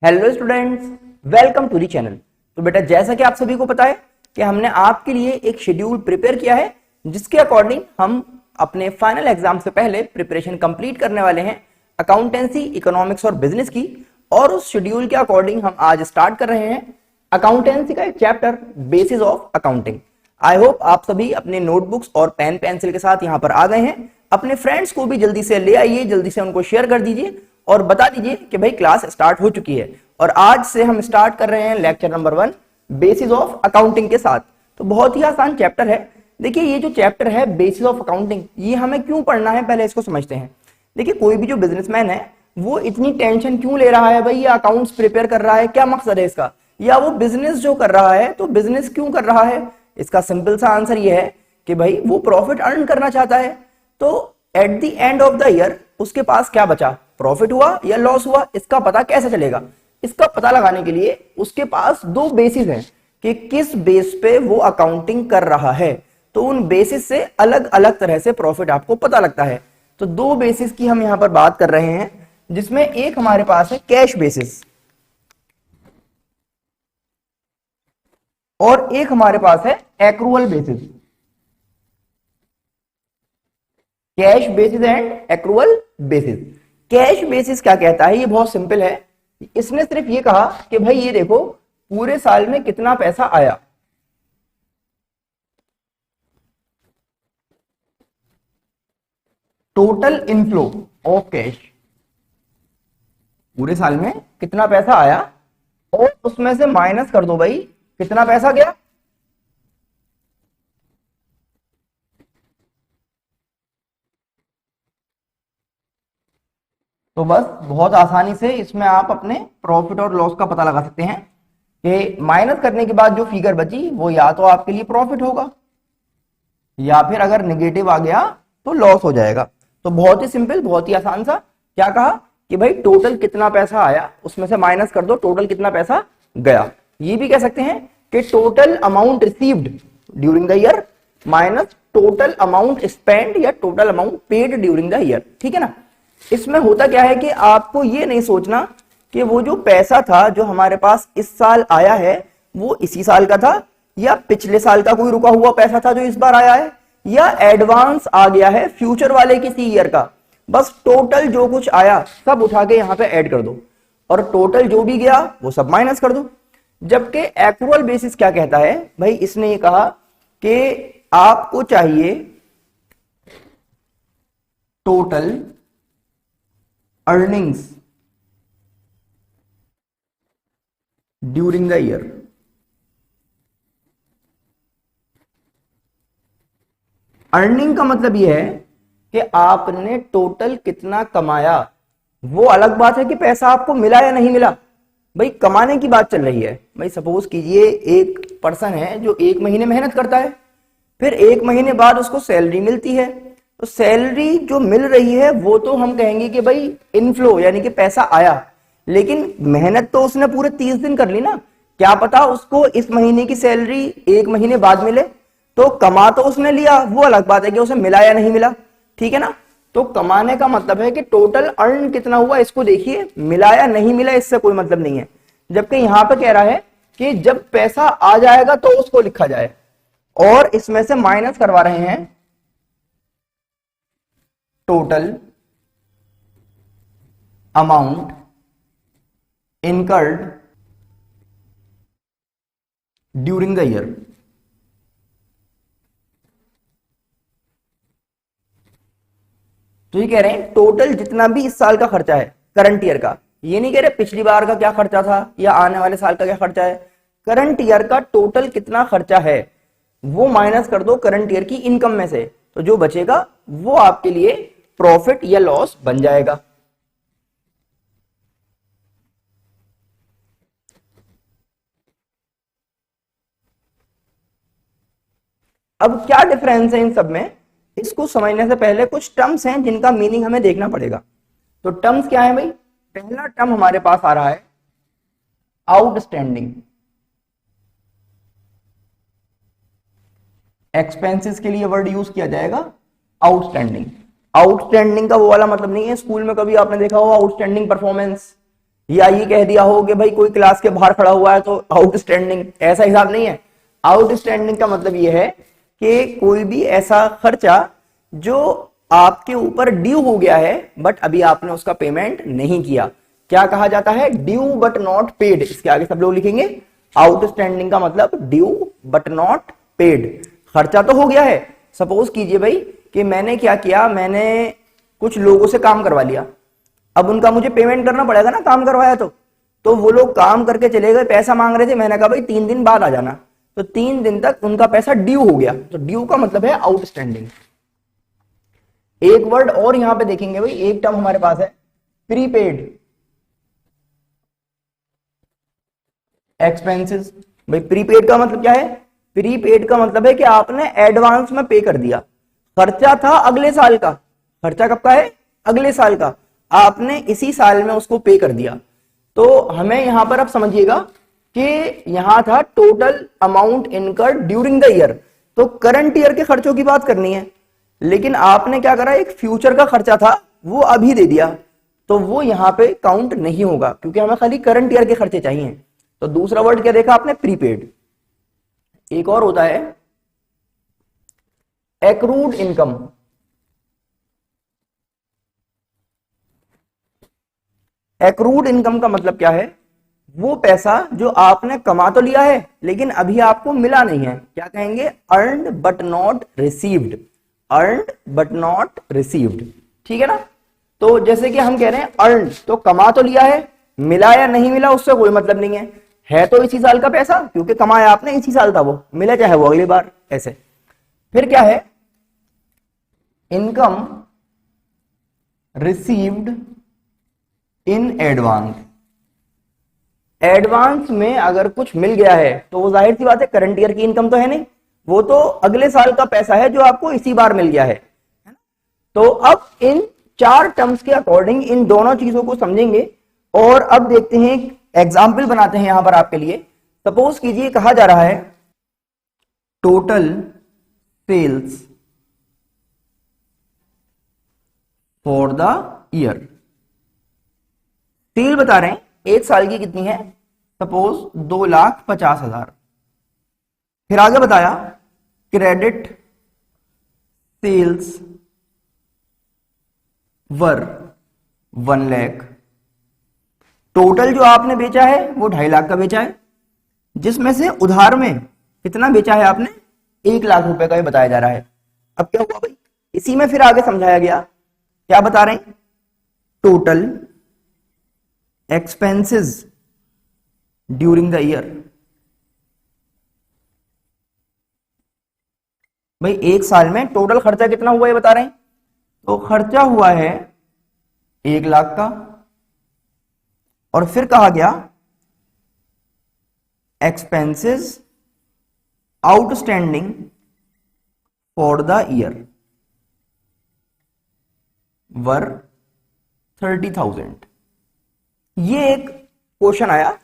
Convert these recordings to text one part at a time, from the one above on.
Hello students, welcome to the channel. तो बेटा, जैसा कि आप सभी को पता है कि हमने आपके लिए एक शेड्यूल प्रिपेयर किया है जिसके अकॉर्डिंग हम अपने फाइनल एग्जाम से पहले प्रिपरेशन कंप्लीट करने वाले हैं अकाउंटेंसी, इकोनॉमिक्स और बिजनेस की। और उस शेड्यूल के अकॉर्डिंग हम आज स्टार्ट कर रहे हैं अकाउंटेंसी का एक chapter, basis of accounting. I hope आप सभी अपने नोटबुक्स और पेन पेंसिल के साथ यहाँ पर आ गए हैं। अपने फ्रेंड्स को भी जल्दी से ले आइए, जल्दी से उनको शेयर कर दीजिए और बता दीजिए कि भाई क्लास स्टार्ट हो चुकी है। और आज से हम स्टार्ट कर रहे हैं lecture number 1 basis of accounting के साथ। तो बहुत ही आसान चैप्टर है। देखिए, ये जो चैप्टर है बेसिस ऑफ अकाउंटिंग, ये हमें क्यों पढ़ना है पहले इसको समझते हैं। देखिए, कोई भी जो बिजनेसमैन है वो इतनी टेंशन क्यों ले रहा है, भाई ये अकाउंट्स प्रिपेयर कर रहा है, क्या मकसद है इसका, या वो बिजनेस जो कर रहा है तो बिजनेस क्यों कर रहा है। इसका सिंपल सा आंसर ये है कि भाई वो प्रॉफिट अर्न करना चाहता है। तो at the end of the year उसके पास क्या बचा, प्रॉफिट हुआ या लॉस हुआ, इसका पता कैसे चलेगा। इसका पता लगाने के लिए उसके पास दो बेसिस हैं कि किस बेस पे वो अकाउंटिंग कर रहा है। तो उन बेसिस से अलग अलग तरह से प्रॉफिट आपको पता लगता है। तो दो बेसिस की हम यहां पर बात कर रहे हैं, जिसमें एक हमारे पास है कैश बेसिस और एक हमारे पास है accrual basis. Cash basis and accrual basis. Cash basis क्या कहता है, ये बहुत सिंपल है। इसने सिर्फ ये कहा कि भाई ये देखो पूरे साल में कितना पैसा आया, टोटल इनफ्लो ऑफ कैश, पूरे साल में कितना पैसा आया और उसमें से माइनस कर दो भाई कितना पैसा गया। तो बस बहुत आसानी से इसमें आप अपने प्रॉफिट और लॉस का पता लगा सकते हैं कि माइनस करने के बाद जो फिगर बची वो या तो आपके लिए प्रॉफिट होगा या फिर अगर नेगेटिव आ गया तो लॉस हो जाएगा। तो बहुत ही सिंपल, बहुत ही आसान सा। क्या कहा कि भाई टोटल कितना पैसा आया उसमें से माइनस कर दो टोटल कितना पैसा गया। ये भी कह सकते हैं कि total amount received during the year minus total amount spend या total amount paid during the year. ठीक है ना। इसमें होता क्या है कि आपको ये नहीं सोचना कि वो जो पैसा था जो हमारे पास इस साल आया है वो इसी साल का था, या पिछले साल का कोई रुका हुआ पैसा था जो इस बार आया है, या एडवांस आ गया है फ्यूचर वाले किसी ईयर का। बस टोटल जो कुछ आया सब उठा के यहां पे ऐड कर दो और टोटल जो भी गया वो सब माइनस कर दो। जबकि एक्रूअल बेसिस क्या कहता है, भाई इसने ये कहा कि आपको चाहिए total earnings during the year. Earning का मतलब यह है कि आपने टोटल कितना कमाया। वो अलग बात है कि पैसा आपको मिला या नहीं मिला, भाई कमाने की बात चल रही है। भाई सपोज कीजिए एक पर्सन है जो एक महीने मेहनत करता है, फिर एक महीने बाद उसको सैलरी मिलती है। तो सैलरी जो मिल रही है वो तो हम कहेंगे कि भाई इनफ्लो यानी कि पैसा आया, लेकिन मेहनत तो उसने पूरे 30 दिन कर ली ना। क्या पता उसको इस महीने की सैलरी एक महीने बाद मिले। तो कमा तो उसने लिया, वो अलग बात है कि उसे मिला या नहीं मिला। ठीक है ना। तो कमाने का मतलब है कि टोटल अर्न कितना हुआ इसको देखिए, मिला या नहीं मिला इससे कोई मतलब नहीं है। जबकि यहां पर कह रहा है कि जब पैसा आ जाएगा तो उसको लिखा जाए, और इसमें से माइनस करवा रहे हैं total amount incurred during the year. तो ये कह रहे हैं टोटल जितना भी इस साल का खर्चा है करंट ईयर का, ये नहीं कह रहे पिछली बार का क्या खर्चा था या आने वाले साल का क्या खर्चा है। करंट ईयर का टोटल कितना खर्चा है वो माइनस कर दो करंट ईयर की इनकम में से, तो जो बचेगा वो आपके लिए प्रॉफिट या लॉस बन जाएगा। अब क्या डिफरेंस है इन सब में, इसको समझने से पहले कुछ टर्म्स हैं जिनका मीनिंग हमें देखना पड़ेगा। तो टर्म्स क्या है भाई, पहला टर्म हमारे पास आ रहा है आउटस्टैंडिंग। एक्सपेंसेस के लिए वर्ड यूज किया जाएगा आउटस्टैंडिंग। आउटस्टैंडिंग का वो वाला मतलब नहीं है, स्कूल में कभी आपने देखा होगा आउटस्टैंडिंग परफॉर्मेंस या ये कह दिया हो कि भाई कोई क्लास के बाहर खड़ा हुआ है तो आउटस्टैंडिंग, ऐसा हिसाब नहीं है। आउटस्टैंडिंग का मतलब ये है कि कोई भी ऐसा खर्चा जो आपके ऊपर ड्यू हो गया है बट अभी आपने उसका पेमेंट नहीं किया, क्या कहा जाता है? Due but not paid. इसके आगे सब लोग लिखेंगे आउटस्टैंडिंग का मतलब ड्यू बट नॉट पेड। खर्चा तो हो गया है, सपोज कीजिए भाई कि मैंने क्या किया, मैंने कुछ लोगों से काम करवा लिया, अब उनका मुझे पेमेंट करना पड़ेगा ना, काम करवाया तो वो लोग काम करके चले गए, पैसा मांग रहे थे, मैंने कहा भाई 3 दिन बाद आ जाना, तो 3 दिन तक उनका पैसा ड्यू हो गया, तो ड्यू का मतलब है आउटस्टैंडिंग। एक वर्ड और यहां पे देखेंगे भाई, एक टर्म हमारे पास है प्रीपेड एक्सपेंसेस। भाई प्रीपेड का मतलब क्या है? प्रीपेड का मतलब है कि आपने एडवांस में पे कर दिया, खर्चा था अगले साल का, खर्चा कब का है? अगले साल का, आपने इसी साल में उसको पे कर दिया। तो हमें यहां पर अब समझिएगा कि यहां था total amount incurred during the year, तो करंट ईयर के खर्चों की बात करनी है, लेकिन आपने क्या करा, एक फ्यूचर का खर्चा था वो अभी दे दिया, तो वो यहां पे काउंट नहीं होगा क्योंकि हमें खाली करंट ईयर के खर्चे चाहिए। तो दूसरा वर्ड क्या देखा आपने? प्रीपेड। एक और होता है एक्रूड इनकम। एक्रूड इनकम का मतलब क्या है? वो पैसा जो आपने कमा तो लिया है लेकिन अभी आपको मिला नहीं है, क्या कहेंगे? Earned but not received. Earned but not received, ठीक है ना। तो जैसे कि हम कह रहे हैं अर्न्ड, तो कमा तो लिया है, मिला या नहीं मिला उससे कोई मतलब नहीं है तो इसी साल का पैसा, क्योंकि कमाया आपने इसी साल था, वो मिला चाहे वो अगली बार, ऐसे। फिर क्या है? Income received in advance. Advance में अगर कुछ मिल गया है तो वो जाहिर सी बात है करंट ईयर की इनकम तो है नहीं, वो तो अगले साल का पैसा है जो आपको इसी बार मिल गया है। तो अब इन 4 टर्म्स के अकॉर्डिंग इन दोनों चीजों को समझेंगे और अब देखते हैं, एग्जाम्पल बनाते हैं यहां पर आपके लिए। सपोज कीजिए कहा जा रहा है total sales for the year. Sale बता रहे हैं एक साल की कितनी है, सपोज 2,50,000। फिर आगे बताया क्रेडिट सेल्स वर 1 लाख। टोटल जो आपने बेचा है वो 2.5 लाख का बेचा है, जिसमें से उधार में कितना बेचा है आपने? 1 लाख रुपए का ही बताया जा रहा है। अब क्या हुआ भाई, इसी में फिर आगे समझाया गया, क्या बता रहे हैं? Total expenses during the year. भाई एक साल में टोटल खर्चा कितना हुआ ये बता रहे हैं, तो खर्चा हुआ है 1 लाख का, और फिर कहा गया expenses outstanding for the year वर 30,000। ये एक क्वेश्चन आया,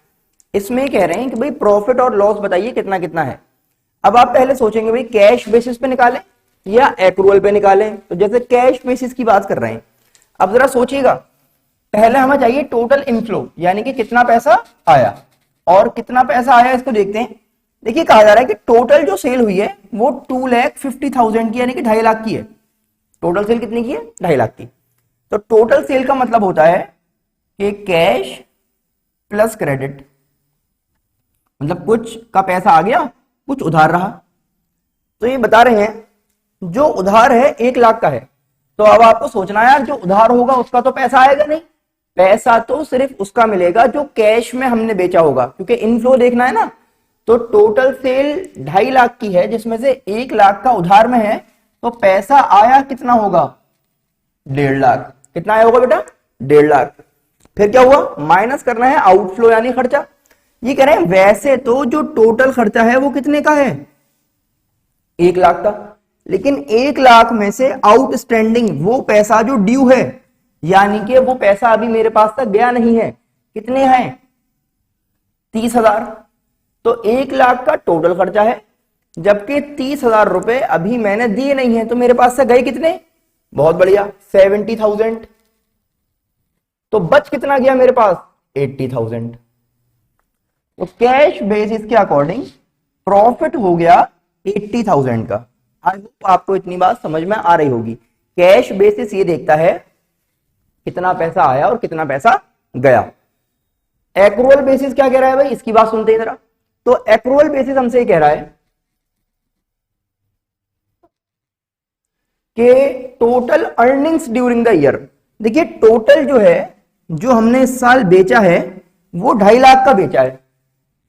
इसमें कह रहे हैं कि भाई प्रॉफिट और लॉस बताइए कितना कितना है। अब आप पहले सोचेंगे भाई कैश बेसिस पे निकालें या एक्रूअल पे निकालें, तो जैसे कैश बेसिस की बात कर रहे हैं। अब जरा सोचिएगा, पहले हमें चाहिए टोटल इनफ्लो, यानी कि कितना पैसा आया, और कितना पैसा आया इसको देखते हैं। देखिए कहा जा रहा है कि टोटल जो सेल हुई है वो 2,50,000 की, यानी कि 2.5 लाख की है। टोटल सेल कितनी की है? 2.5 लाख की। तो टोटल सेल का मतलब होता है कि कैश प्लस क्रेडिट, मतलब कुछ का पैसा आ गया, कुछ उधार रहा। तो ये बता रहे हैं जो उधार है 1 लाख का है, तो अब आपको सोचना है यार जो उधार होगा उसका तो पैसा आएगा नहीं, पैसा तो सिर्फ उसका मिलेगा जो कैश में हमने बेचा होगा, क्योंकि इनफ्लो देखना है ना। तो टोटल सेल 2.5 लाख की है, जिसमें से 1 लाख का उधार में है, तो पैसा आया कितना होगा? 1.5 लाख। कितना आया होगा बेटा? 1.5 लाख। फिर क्या हुआ? माइनस करना है आउटफ्लो यानी खर्चा। ये कह रहे हैं वैसे तो जो टोटल खर्चा है वो कितने का है? 1 लाख का, लेकिन 1 लाख में से आउटस्टैंडिंग वो पैसा जो ड्यू है, यानी कि वो पैसा अभी मेरे पास तक गया नहीं है, कितने हैं? 30,000। तो 1 लाख का टोटल खर्चा है, जबकि 30,000 रुपए अभी मैंने दिए नहीं है, तो मेरे पास से गए कितने? बहुत बढ़िया, 70,000। तो बच कितना गया मेरे पास? 80,000। तो कैश बेसिस के अकॉर्डिंग प्रॉफिट हो गया 80,000 का। आई होप आपको इतनी बात समझ में आ रही होगी। कैश बेसिस ये देखता है कितना पैसा आया और कितना पैसा गया। एक्रूअल बेसिस क्या कह रहा है भाई, इसकी बात सुनते हैं जरा। तो एक्रूअल बेसिस हमसे ये कह रहा है कि total earnings during the year. देखिए टोटल जो है, जो हमने इस साल बेचा है वो 2.5 लाख का बेचा है।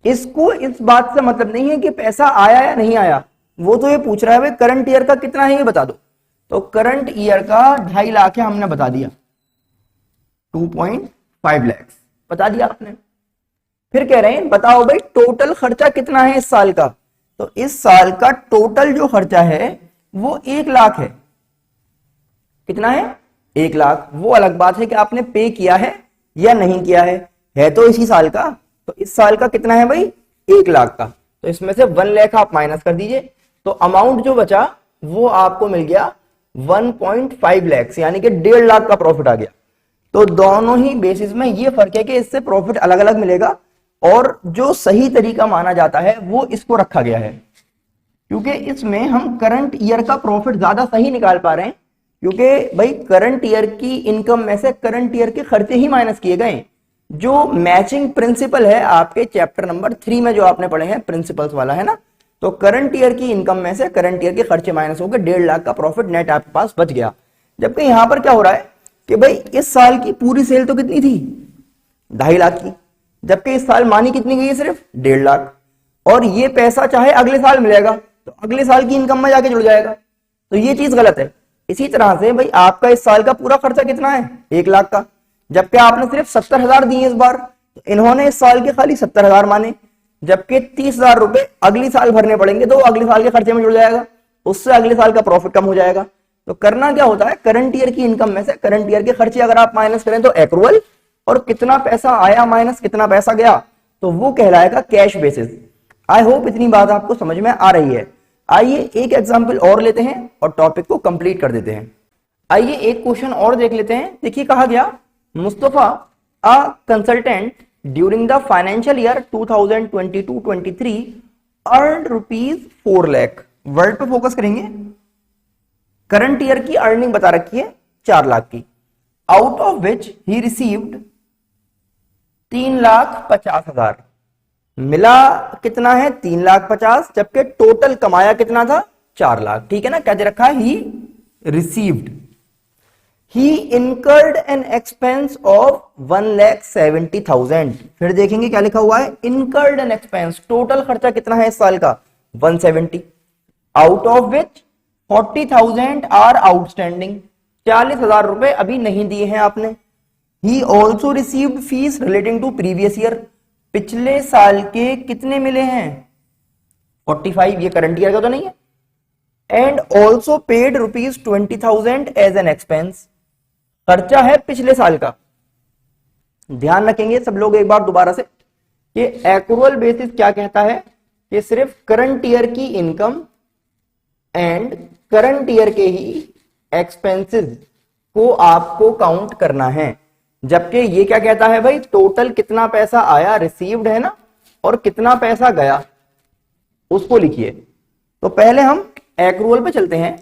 इसको इस बात से मतलब नहीं है कि पैसा आया या नहीं आया, वो तो ये पूछ रहा है भाई करंट ईयर का कितना है ये बता दो। तो करंट ईयर का 2.5 लाख है, हमने बता दिया 2.5 लाख बता दिया आपने। फिर कह रहे हैं बताओ भाई टोटल खर्चा कितना है इस साल का। तो इस साल का टोटल जो खर्चा है वो 1 लाख है। कितना है? 1 लाख। वो अलग बात है कि आपने पे किया है या नहीं किया है तो इसी साल का। तो इस साल का कितना है भाई? 1 लाख का। तो इसमें से 1 लाख आप माइनस कर दीजिए, तो अमाउंट जो बचा वो आपको मिल गया 1.5 लाख, यानी कि 1.5 लाख का प्रॉफिट आ गया। तो दोनों ही बेसिस में ये फर्क है कि इससे प्रॉफिट अलग अलग मिलेगा और जो सही तरीका माना जाता है वो इसको रखा गया है, क्योंकि इसमें हम करंट ईयर का प्रॉफिट ज्यादा सही निकाल पा रहे हैं, क्योंकि भाई करंट ईयर की इनकम में से करंट ईयर के खर्चे ही माइनस किए गए। जो मैचिंग प्रिंसिपल है आपके चैप्टर नंबर 3 में जो आपने पढ़े हैं, प्रिंसिपल्स वाला है ना, तो करंट ईयर की इनकम में से करंट ईयर के खर्चे माइनस हो गए, 1.5 लाख का प्रॉफिट नेट आपके पास बच गया। जबकि यहां पर क्या हो रहा है कि भाई इस साल की पूरी सेल तो कितनी थी? 2.5 लाख की, जबकि इस साल मानी कितनी गई है? सिर्फ 1.5 लाख। और ये पैसा चाहे अगले साल मिलेगा तो अगले साल की इनकम में जाके जुड़ जाएगा, तो ये चीज गलत है। इसी तरह से भाई आपका इस साल का पूरा खर्चा कितना है? 1 लाख का, जबकि आपने सिर्फ 70,000 दिए इस बार, तो इन्होंने इस साल के खाली 70,000 माने, जबकि 30,000 रुपए अगली साल भरने पड़ेंगे तो अगले साल के खर्चे में जुड़ जाएगा, उससे अगले साल का प्रॉफिट कम हो जाएगा। तो करना क्या होता है, करंट ईयर की इनकम में से करंट ईयर के खर्चे अगर आप माइनस करें तो एक्रूअल, और कितना पैसा आया माइनस कितना पैसा गया तो वो कहलाएगा कैश बेसिस। आई होप इतनी बात आपको समझ में आ रही है। आइए एक एग्जांपल और लेते हैं और टॉपिक को कंप्लीट कर देते हैं। आइए एक क्वेश्चन और देख लेते हैं। देखिए कहा गया Mustafa a consultant during the financial year 2022-23 earn ₹4 lakh. Word पे फोकस करेंगे। करंट ईयर की अर्निंग बता रखी है 4 लाख की, out of which he received 3,50,000। मिला कितना है? 3,50,000, जबकि टोटल कमाया कितना था? 4 लाख। ठीक है ना, क्या दे रखा है? He received, he incurred an expense of 1,70,000। फिर देखेंगे क्या लिखा हुआ है, इनकर्ड एन एक्सपेंस, टोटल खर्चा कितना है इस साल का? 170, out of which 40,000 are outstanding, 40,000 रुपए अभी नहीं दिए हैं आपने। He also received fees relating to previous year, पिछले साल के कितने मिले हैं? 45, ये करंट ईयर का तो नहीं है। And also paid ₹20,000 as an expense, खर्चा है पिछले साल का। ध्यान रखेंगे सब लोग एक बार दोबारा से कि एक्रूअल बेसिस क्या कहता है कि सिर्फ करंट ईयर की इनकम एंड करंट ईयर के ही एक्सपेंसेस को आपको काउंट करना है, जबकि ये क्या कहता है भाई, टोटल कितना पैसा आया, रिसीव्ड है ना, और कितना पैसा गया उसको लिखिए। तो पहले हम एक्रूअल पे चलते हैं।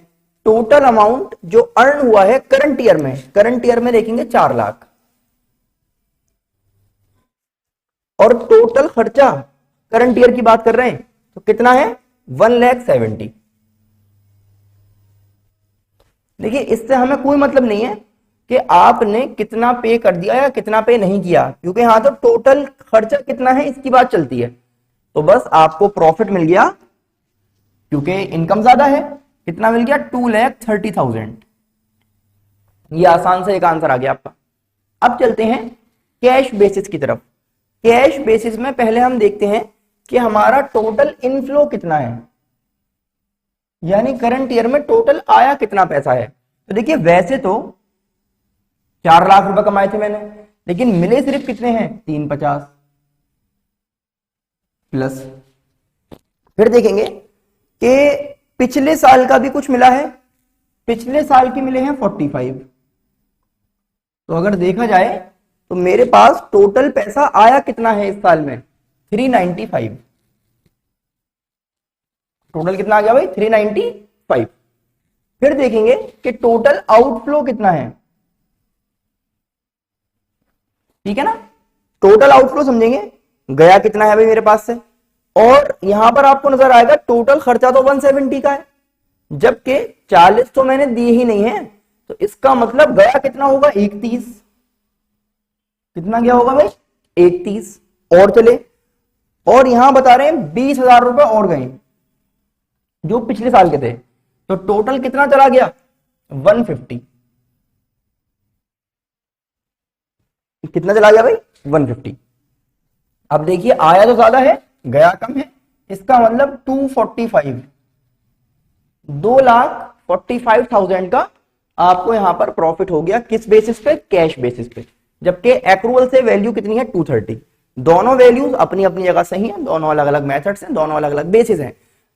टोटल अमाउंट जो अर्न हुआ है करंट ईयर में देखेंगे 4 लाख, और टोटल खर्चा करंट ईयर की बात कर रहे हैं तो कितना है? 1,70,000। देखिए इससे हमें कोई मतलब नहीं है कि आपने कितना पे कर दिया या कितना पे नहीं किया, क्योंकि यहां तो टोटल खर्चा कितना है इसकी बात चलती है। तो बस आपको प्रॉफिट मिल गया क्योंकि इनकम ज्यादा है, कितना मिल गया? 2,30,000। ये आसान से एक आंसर आ गया आपका। अब चलते हैं कैश बेसिस की तरफ। कैश बेसिस में पहले हम देखते हैं कि हमारा टोटल इनफ्लो कितना है, यानी करंट ईयर में टोटल आया कितना पैसा है। तो देखिए वैसे तो 4 लाख रुपए कमाए थे मैंने, लेकिन मिले सिर्फ कितने हैं? 350 प्लस। फिर देखेंगे कि पिछले साल का भी कुछ मिला है, पिछले साल के मिले हैं 45। तो अगर देखा जाए तो मेरे पास टोटल पैसा आया कितना है इस साल में 395। टोटल कितना आ गया भाई 395। फिर देखेंगे कि टोटल आउटफ्लो कितना है, ठीक है ना। टोटल आउटफ्लो समझेंगे गया कितना है भाई मेरे पास से, और यहां पर आपको नजर आएगा टोटल खर्चा तो 170 का है, जबकि 40 तो मैंने दिए ही नहीं है, तो इसका मतलब गया कितना होगा 31। कितना गया होगा भाई 31। और चले, और यहां बता रहे हैं 20,000 रुपए और गए जो पिछले साल के थे, तो टोटल कितना चला गया 150। कितना चला गया भाई 150। अब देखिए आया तो ज्यादा है गया कम है, इसका मतलब 245, 2,45,000 का आपको यहां पर प्रॉफिट हो गया। किस बेसिस पे, कैश बेसिस पे, जबकि एक्रूअल से वैल्यू कितनी है 230। दोनों वैल्यूज अपनी अपनी जगह सही है, दोनों अलग अलग मेथड्स हैं, दोनों अलग अलग बेसिस हैं।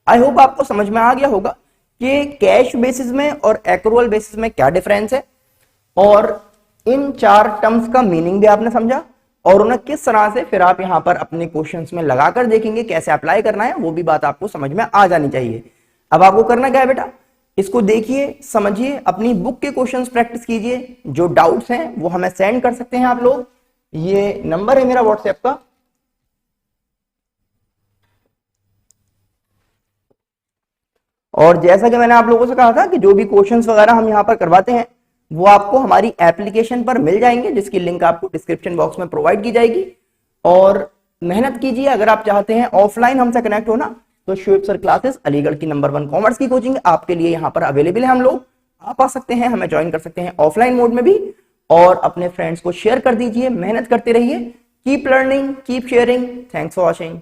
आई होप आपको समझ में आ गया होगा कि कैश बेसिस में और एक्रूअल बेसिस में क्या डिफरेंस है, और इन चार टर्म्स का मीनिंग भी आपने समझा, और उन्हें किस तरह से फिर आप यहां पर अपने क्वेश्चंस में लगाकर देखेंगे कैसे अप्लाई करना है, वो भी बात आपको समझ में आ जानी चाहिए। अब आपको करना क्या है बेटा, इसको देखिए, समझिए, अपनी बुक के क्वेश्चंस प्रैक्टिस कीजिए, जो डाउट्स हैं वो हमें सेंड कर सकते हैं आप लोग। ये नंबर है मेरा व्हाट्सएप का, और जैसा कि मैंने आप लोगों से कहा था कि जो भी क्वेश्चंस वगैरह हम यहाँ पर करवाते हैं वो आपको हमारी एप्लीकेशन पर मिल जाएंगे, जिसकी लिंक आपको डिस्क्रिप्शन बॉक्स में प्रोवाइड की जाएगी। और मेहनत कीजिए, अगर आप चाहते हैं ऑफलाइन हमसे कनेक्ट होना तो शुएब सर क्लासेस अलीगढ़ की नंबर 1 कॉमर्स की कोचिंग आपके लिए यहाँ पर अवेलेबल है। हम लोग आप आ सकते हैं, हमें ज्वाइन कर सकते हैं ऑफलाइन मोड में भी, और अपने फ्रेंड्स को शेयर कर दीजिए। मेहनत करते रहिए, keep learning, keep sharing. Thanks for watching.